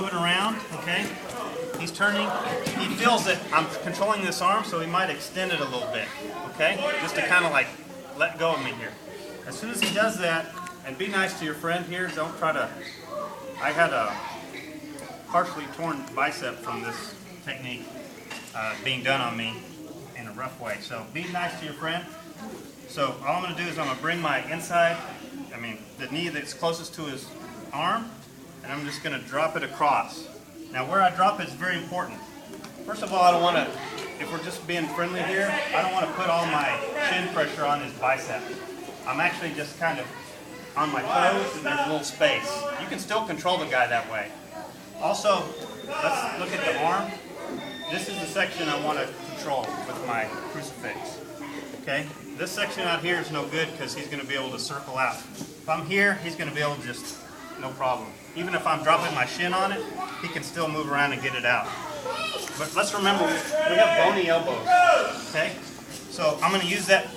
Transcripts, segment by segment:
moving around, okay? He's turning. He feels that I'm controlling this arm, so he might extend it a little bit, okay? Just to kind of like let go of me here. As soon as he does that, and be nice to your friend here, don't try to... I had a partially torn bicep from this technique being done on me in a rough way. So be nice to your friend. So all I'm going to do is I'm going to bring my inside, the knee that's closest to his arm, and I'm just going to drop it across. Now where I drop it is very important. First of all, I don't want to, if we're just being friendly here, I don't want to put all my shin pressure on his bicep. I'm actually just kind of on my toes and there's a little space. You can still control the guy that way. Also, let's look at the arm. This is the section I want to control with my crucifix. Okay? This section out here is no good because he's going to be able to circle out. If I'm here, he's going to be able to just, no problem. Even if I'm dropping my shin on it, he can still move around and get it out. But let's remember, we have bony elbows. Okay? So I'm going to use that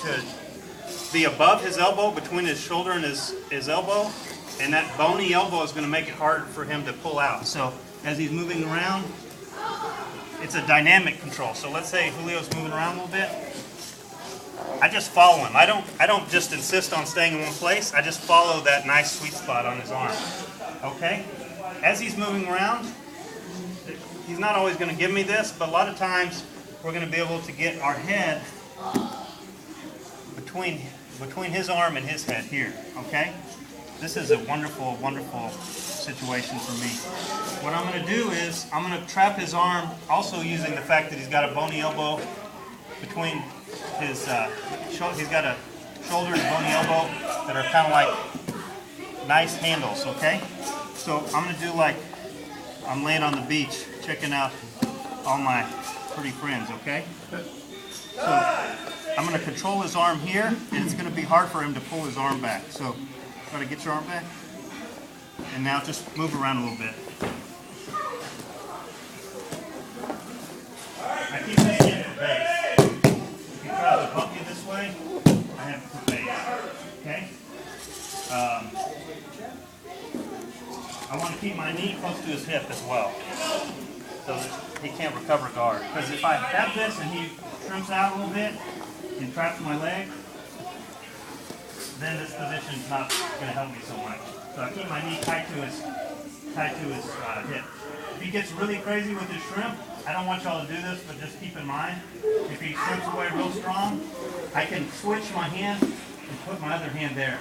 to be above his elbow, between his shoulder and his elbow, and that bony elbow is going to make it harder for him to pull out. So as he's moving around, it's a dynamic control. So let's say Julio's moving around a little bit. I just follow him. I don't just insist on staying in one place. I just follow that nice sweet spot on his arm. Okay? As he's moving around, he's not always going to give me this, but a lot of times we're going to be able to get our head between his arm and his head here, okay? This is a wonderful, wonderful situation for me. What I'm going to do is I'm going to trap his arm, also using the fact that he's got a bony elbow between his, he's got a shoulder and bony elbow that are kind of like nice handles, okay? So I'm going to do like I'm laying on the beach checking out all my pretty friends, okay? So I'm going to control his arm here, and it's going to be hard for him to pull his arm back. So try to get your arm back. And now just move around a little bit. I keep saying it for base. If you try to bump you this way, I have to put base. Okay? I want to keep my knee close to his hip as well, so that he can't recover guard. Because if I have this and he shrimps out a little bit and traps my leg, then this position is not going to help me so much. So I keep my knee tight to his hip. If he gets really crazy with his shrimp, I don't want y'all to do this, but just keep in mind, if he shrimps away real strong, I can switch my hand and put my other hand there.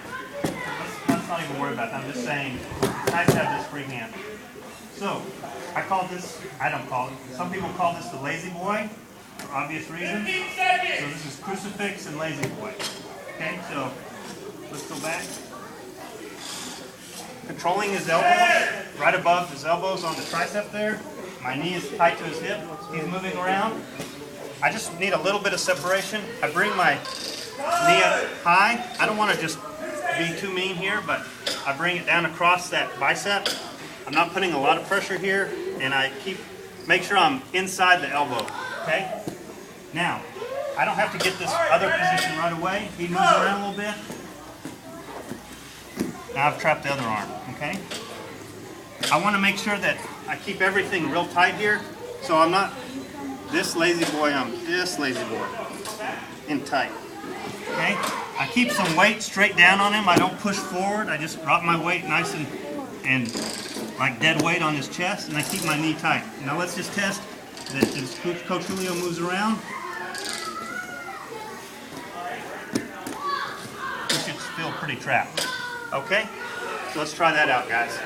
Let's not even worry about that. I'm just saying, it's nice to have this free hand. So, I call this, I don't call it, some people call this the lazy boy, for obvious reasons. So this is crucifix and lazy boy. Okay, so let's go back. Controlling his elbows, right above his elbows on the tricep there. My knee is tight to his hip. He's moving around. I just need a little bit of separation. I bring my knee up high. I don't want to just be too mean here, but I bring it down across that bicep. I'm not putting a lot of pressure here, and I make sure I'm inside the elbow, okay? Now, I don't have to get this other position right away. He moves around a little bit. Now I've trapped the other arm, okay? I want to make sure that I keep everything real tight here, so I'm not this lazy boy, I'm this lazy boy, in tight, okay? I keep some weight straight down on him. I don't push forward. I just drop my weight nice and like dead weight on his chest, and I keep my knee tight. Now let's just test that as Coach Julio moves around. You should feel pretty trapped. Okay? So let's try that out, guys.